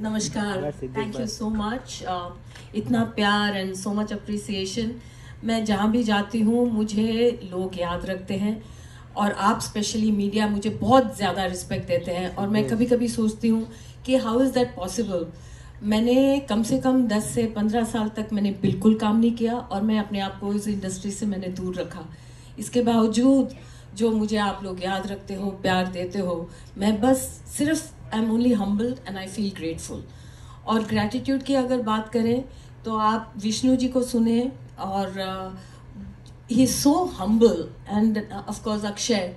नमस्कार, thank you so much. इतना प्यार एंड सो मच अप्रिसिएशन। मैं जहाँ भी जाती हूँ मुझे लोग याद रखते हैं और आप स्पेशली मीडिया मुझे बहुत ज़्यादा रिस्पेक्ट देते हैं और मैं कभी कभी सोचती हूँ कि हाउ इज़ दैट पॉसिबल। मैंने कम से कम 10 से 15 साल तक मैंने बिल्कुल काम नहीं किया और मैं अपने आप को इस इंडस्ट्री से मैंने दूर रखा। इसके बावजूद जो मुझे आप लोग याद रखते हो, प्यार देते हो, मैं बस सिर्फ I am only humbled and I feel grateful. और ग्रैटिट्यूड की अगर बात करें तो आप विष्णु जी को सुने और he is so humble and of course Akshay,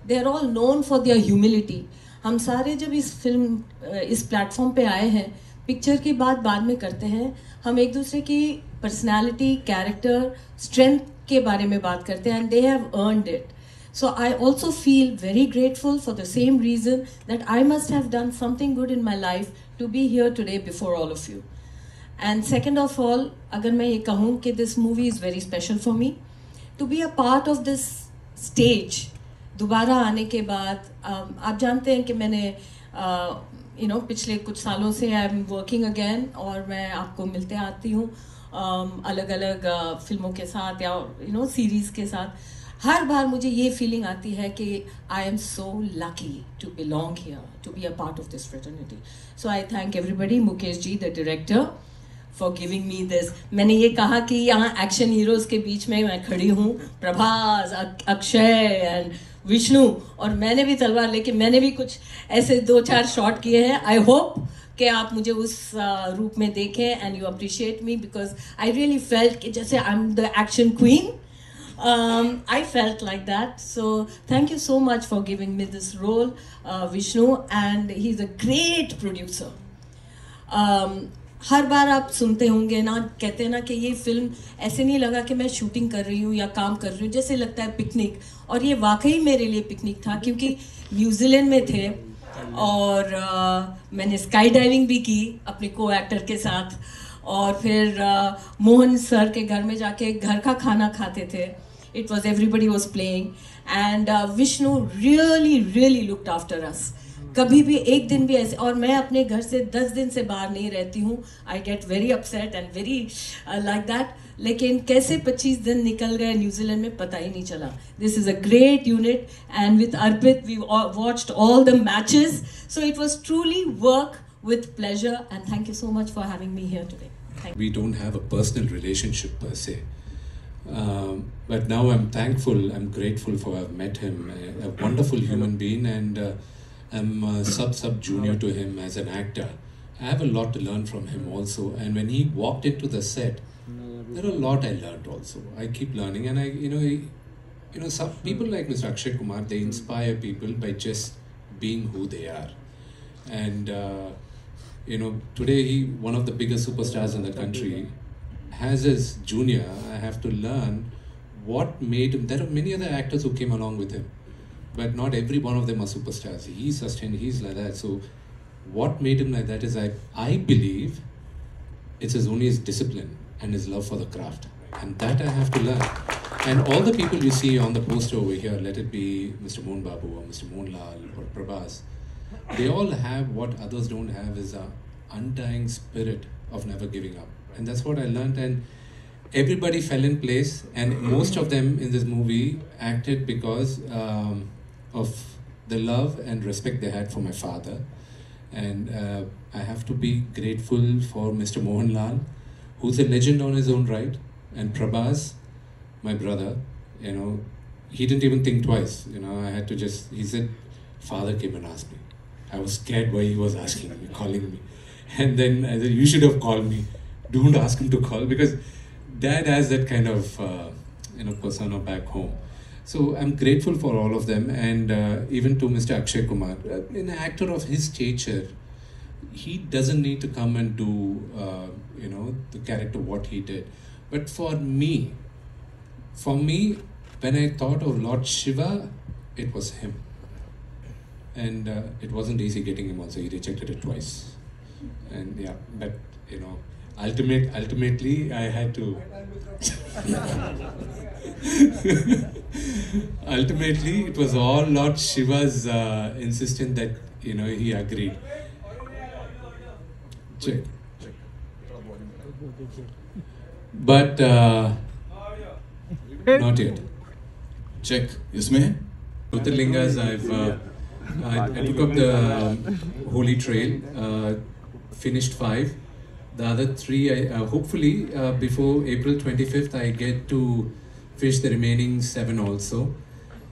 they are all known for their humility. हम सारे जब इस फिल्म इस प्लेटफॉर्म पे आए हैं, पिक्चर की बात बाद में करते हैं, हम एक दूसरे की पर्सनालिटी, कैरेक्टर, स्ट्रेंथ के बारे में बात करते हैं and they have earned it. So I also feel very grateful for the same reason that I must have done something good in my life to be here today before all of you. And second of all, अगर मैं ये कहूँ कि this movie is very special for me, to be a part of this stage, दोबारा आने के बाद आप जानते हैं कि मैंने पिछले कुछ सालों से आई एम वर्किंग अगेन और मैं आपको मिलते आती हूँ अलग अलग फिल्मों के साथ या सीरीज के साथ। हर बार मुझे ये फीलिंग आती है कि I am so lucky to belong here, to be a part of this fraternity. So I thank everybody, Mukesh ji the director, for giving me this. मैंने ये कहा कि यहाँ एक्शन हीरोज के बीच में मैं खड़ी हूँ, प्रभास, अक्षय एंड विष्णु, और मैंने भी तलवार लेके मैंने भी कुछ ऐसे 2-4 शॉट किए हैं। आई होप कि आप मुझे उस रूप में देखें and you appreciate me, because I really felt कि जैसे I am the action queen. I felt like that. So thank you so much for giving me this role, Vishnu, and he's a great producer. हर बार आप सुनते होंगे ना, कहते हैं ना कि ये फिल्म ऐसे नहीं लगा कि मैं शूटिंग कर रही हूँ या काम कर रही हूँ, जैसे लगता है पिकनिक। और ये वाकई मेरे लिए पिकनिक था, क्योंकि न्यूजीलैंड में थे और मैंने स्काई डाइविंग भी की अपने को एक्टर के साथ, और फिर मोहन सर के घर में जाके घर का खाना खाते थे. It was everybody was playing and Vishnu really looked after us. कभी भी एक दिन भी ऐसे, और मैं अपने घर से 10 दिन से बाहर नहीं रहती हूँ. I get very upset and very like that. लेकिन कैसे 25 दिन निकल गए न्यूजीलैंड में पता ही नहीं चला. This is a great unit and with Arpit we watched all the matches. So it was truly work with pleasure and thank you so much for having me here today. Thank you. We don't have a personal relationship per se. But now I'm thankful, I'm grateful for I've met him, a wonderful human being, and I'm sub junior to him as an actor. I have a lot to learn from him also, and when he walked into the set, there are a lot I learned also. I keep learning, and some people like Mr. Akshay Kumar, they inspire people by just being who they are, and today one of the biggest superstars in the country. As his junior, I have to learn what made him. There are many other actors who came along with him, but not every one of them are superstars. He's sustained, he's like that. So what made him like that is I believe it's only his discipline and his love for the craft. And that I have to learn. And all the people you see on the poster over here, let it be Mr. Mohan Babu or Mr. Mohan Lal or Prabhas, they all have what others don't have, is a undying spirit of never giving up. And that's what I learned, and everybody fell in place, and most of them in this movie acted because of the love and respect they had for my father. And I have to be grateful for Mr. Mohan Lal, who's a legend on his own right, and Prabhas, my brother. He didn't even think twice. I had to he said, "Father came and asked me." I was scared why he was asking me, calling me, and then I said, "You should have called me. Don't ask him to call," because dad has that kind of persona back home. So I'm grateful for all of them, and even to Mr. Akshay Kumar, an actor of his stature, he doesn't need to come and do the character what he did. But for me, when I thought of Lord Shiva, it was him, and it wasn't easy getting him also. He rejected it twice, and yeah, but ultimately I had to ultimately it was all Lord Shiva's insistence that he agreed. Check. But not yet. Check. इसमें है? Jyotirlingas, I took up the Holy Trail, finished 5. The other 3, hopefully before April 25th, I get to fish the remaining 7 also.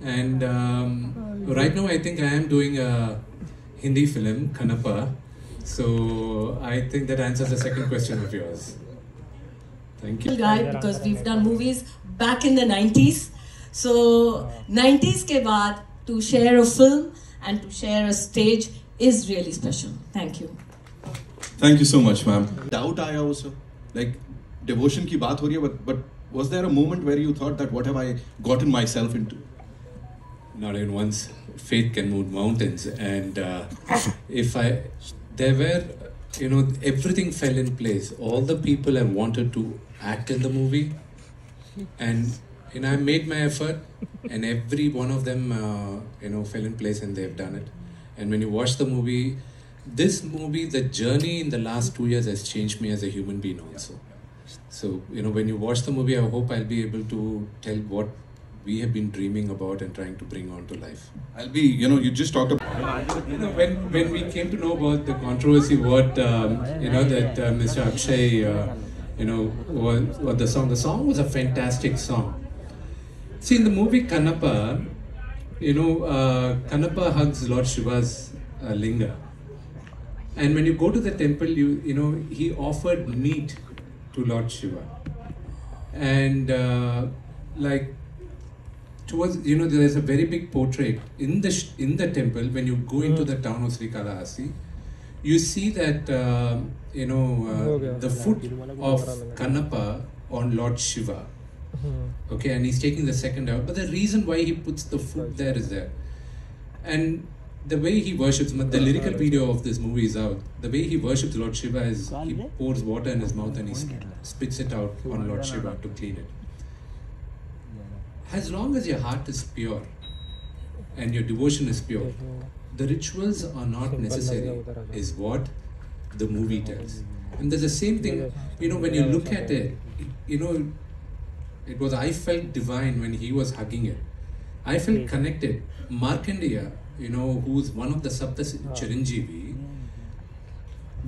And right now, I think I am doing a Hindi film, Kanappa. So I think that answers the second question of yours. Thank you. Guy, because we've done movies back in the 90s. So 90s ke baad to share a film and to share a stage is really special. Thank you. Thank you so much, ma'am. Doubt आया उसे, like devotion की बात हो रही है, but was there a moment where you thought that what have I gotten myself into? Not even once. Faith can move mountains, and there were, everything fell in place. All the people I wanted to act in the movie, and I made my effort, and every one of them, fell in place, and they've done it. And when you watch the movie, the journey in the last 2 years has changed me as a human being also. So, when you watch the movie, I hope I'll be able to tell what we have been dreaming about and trying to bring on to life. You just talked about... When we came to know about the controversy, that Mr. Akshay, what the song was a fantastic song. See, in the movie Kanappa, Kanappa hugs Lord Shiva's linga. And when you go to the temple, he offered meat to Lord Shiva. And there's a very big portrait in the temple. When you go into the town of Srikalahasti, you see that the foot of Kanappa on Lord Shiva. Okay, and he's taking the second out. But the reason why he puts the foot there is there. And the way he worships, the lyrical video of this movie is out. The way he worships Lord Shiva is he pours water in his mouth and he spits it out on Lord Shiva to clean it. As long as your heart is pure and your devotion is pure, the rituals are not necessary, is what the movie tells. And there's the same thing, when you look at it, I felt divine when he was hugging it. I felt connected. Markandeya, who's one of the Sapta Chiranjeevi,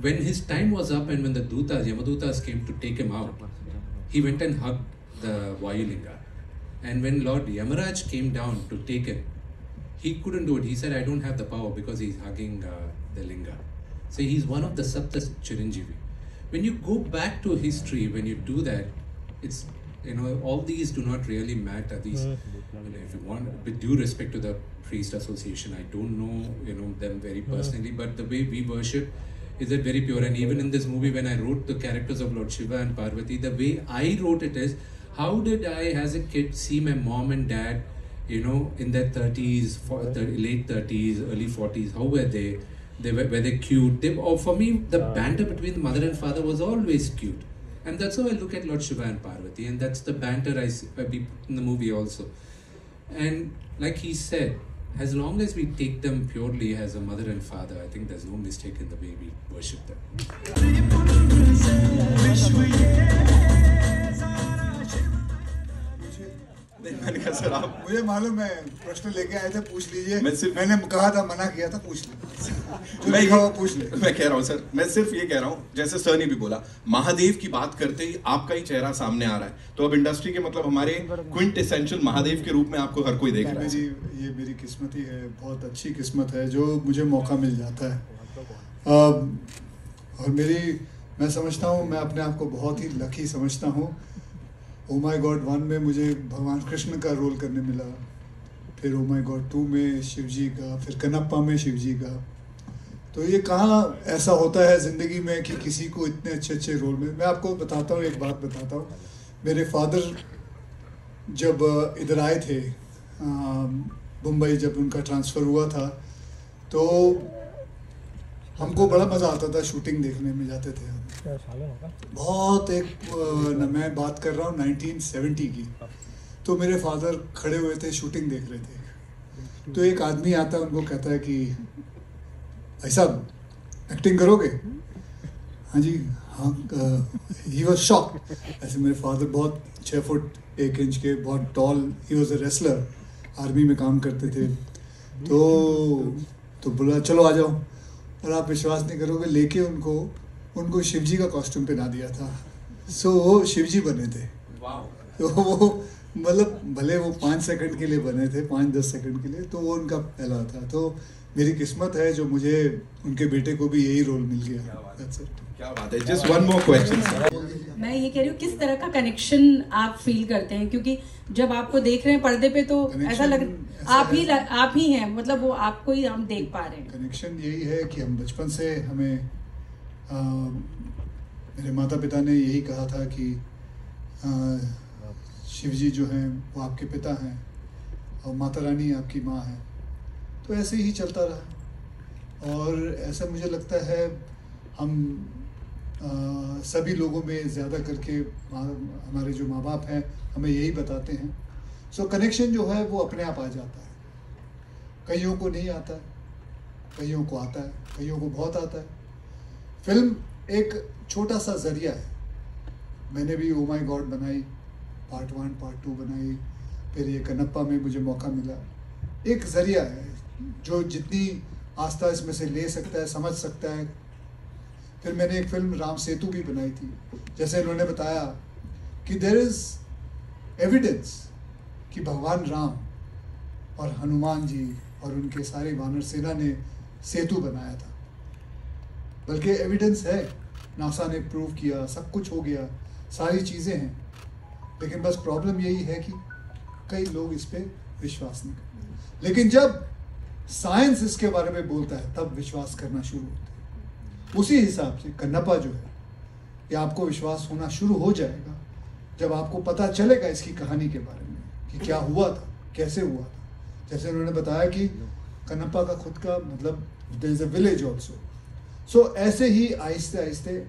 when his time was up and when the Yamadutas came to take him out, he went and hugged the Vayulinga. And when Lord Yamaraj came down to take him, he couldn't do it. He said, I don't have the power because he's hugging the linga. So he's one of the Sapta Chiranjeevi. When you go back to history, when you do that, it's, all these do not really matter. These, if you want, with due respect to the Priest Association, I don't know, them very personally, but the way we worship is that very pure. And even in this movie, when I wrote the characters of Lord Shiva and Parvati, the way I wrote it is, how did I, as a kid, see my mom and dad, in their 30s, late 30s, early 40s? How were they? Were they cute? For me, the banter between the mother and father was always cute. And that's how I look at Lord Shiva and Parvati. And that's the banter I put in the movie also. And like he said, as long as we take them purely as a mother and father, I think there's no mistake in the way we worship them. मैंने कहा sir आप मुझे मालूम है प्रश्न लेके आए थे पूछ लीजिए मैंने कहा था मना किया था पूछ लीजिए पूछ ले मैं कह रहा हूँ सर मैं सिर्फ ये कह रहा हूँ जैसे सर ने भी बोला महादेव की बात करते ही आपका ही चेहरा सामने आ रहा है तो अब इंडस्ट्री के मतलब हमारे क्विंट एसेंशियल महादेव के रूप में आपको हर कोई देख रहा है ये मेरी किस्मत ही है बहुत अच्छी किस्मत है जो मुझे मौका मिल जाता है और मैं समझता हूँ मैं अपने आप को बहुत ही लकी समझता हूँ ओ माई गॉड 1 में मुझे भगवान कृष्ण का रोल करने मिला फिर ओ माई गॉड 2 में शिव जी का फिर कनप्पा में शिव जी का तो ये कहाँ ऐसा होता है ज़िंदगी में कि किसी को इतने अच्छे रोल में मैं आपको बताता हूँ एक बात बताता हूँ मेरे फादर जब इधर आए थे मुंबई जब उनका ट्रांसफ़र हुआ था तो हमको बड़ा मज़ा आता था शूटिंग देखने में जाते थे हम बहुत मैं बात कर रहा हूँ 1970 की तो मेरे फादर खड़े हुए थे शूटिंग देख रहे थे तो एक आदमी आता है उनको कहता है कि भाई साहब एक्टिंग करोगे हाँ जी, हाँ, ही वॉज शॉक। ऐसे मेरे फादर बहुत 6 फुट 1 इंच के, बहुत tall, he was a wrestler, army में काम करते थे। तो बोला चलो आ जाओ, और आप विश्वास नहीं करोगे, लेके उनको शिवजी का कॉस्ट्यूम पहना दिया था। सो वो शिवजी बने थे। तो वो मतलब भले वो 5 सेकंड के लिए बने थे, 5-10 सेकंड के लिए, तो वो उनका पहला था। तो मेरी किस्मत है जो मुझे उनके बेटे को भी यही रोल मिल गया। That's it. क्या बात है। Just one more question. मैं ये कह रही हूँ, किस तरह का कनेक्शन आप फील करते हैं? क्योंकि जब आपको देख रहे हैं पर्दे पे तो ऐसा लग आप ही हैं, मतलब वो आपको ही हम देख पा रहे हैं। कनेक्शन यही है कि हम बचपन से हमें मेरे माता पिता ने यही कहा था कि शिवजी जो हैं वो आपके पिता हैं और माता रानी आपकी माँ है। तो ऐसे ही चलता रहा, और ऐसा मुझे लगता है हम सभी लोगों में ज़्यादा करके हमारे जो माँ बाप हैं हमें यही बताते हैं। सो कनेक्शन जो है वो अपने आप आ जाता है। कईयों को नहीं आता है, कईयों को आता है, कईयों को बहुत आता है। फिल्म एक छोटा सा ज़रिया है। मैंने भी ओ माय गॉड बनाई, पार्ट 1 पार्ट 2 बनाई, फिर ये कन्नप्पा में मुझे मौका मिला। एक ज़रिया है जो जितनी आस्था इसमें से ले सकता है, समझ सकता है। फिर मैंने एक फिल्म राम सेतु भी बनाई थी। जैसे इन्होंने बताया कि देयर इज़ एविडेंस कि भगवान राम और हनुमान जी और उनके सारे वानर सेना ने सेतु बनाया था। बल्कि एविडेंस है, नासा ने प्रूव किया, सब कुछ हो गया, सारी चीज़ें हैं। लेकिन बस प्रॉब्लम यही है कि कई लोग इस पर विश्वास नहीं करते। लेकिन जब साइंस इसके बारे में बोलता है तब विश्वास करना शुरू होता है। उसी हिसाब से कन्नप्पा जो है, ये आपको विश्वास होना शुरू हो जाएगा जब आपको पता चलेगा इसकी कहानी के बारे में कि क्या हुआ था, कैसे हुआ था। जैसे उन्होंने बताया कि कन्नप्पा का खुद का मतलब there is a village also. So ऐसे ही आहिस्ते आहिस्ते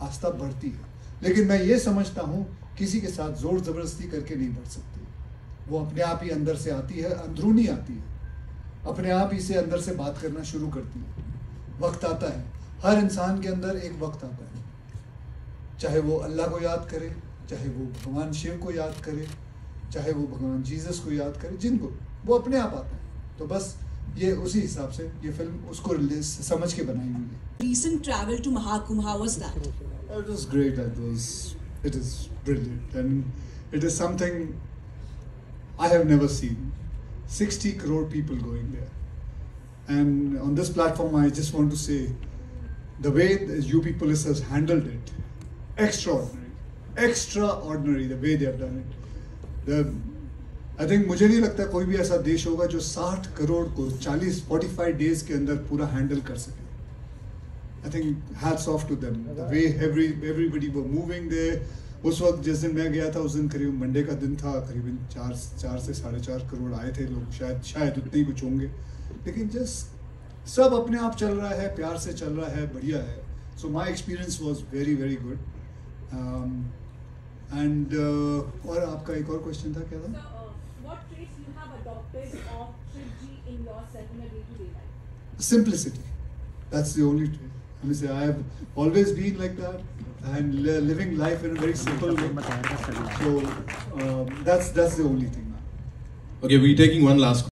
आस्था बढ़ती है। लेकिन मैं ये समझता हूँ किसी के साथ जोर ज़बरदस्ती करके नहीं बढ़ सकती। वो अपने आप ही अंदर से आती है, अंदरूनी आती है, अपने आप ही से अंदर से बात करना शुरू करती है। वक्त आता है, हर इंसान के अंदर एक वक्त आता है, चाहे वो अल्लाह को याद करे, चाहे वो भगवान शिव को याद करे, चाहे वो भगवान जीसस को याद करे, जिनको वो अपने आप आता है। तो बस ये उसी हिसाब से ये फिल्म उसको समझ के बनाई हुई है। Recent travel to Mahakumbh, how was that? It was great. It is brilliant, and it is something I have never seen. 60 crore people going there, and on this platform, I just want to say, the way the UP police has handled it, extraordinary. The way they have done it. I think मुझे नहीं लगता कोई भी ऐसा देश होगा जो 60 करोड़ को 45 डेज के अंदर पूरा हैंडल कर सके। I think hats off to them. The way everybody were moving there. उस वक्त जिस दिन मैं गया था उस दिन करीब मंडे का दिन था, करीबन 4 से 4.5 करोड़ आए थे लोग, शायद उतने ही कुछ होंगे। लेकिन जस्ट सब अपने आप चल रहा है, प्यार से चल रहा है, बढ़िया है। So my experience was very very good. And और आपका एक और क्वेश्चन था, क्या था? What traits you have adopted of Shivji in yourself in a day-to-day life? Simplicity. That's the only trait. I mean, I have always been like that, and living life in a very simple way. So that's the only thing now. Okay, we're taking one last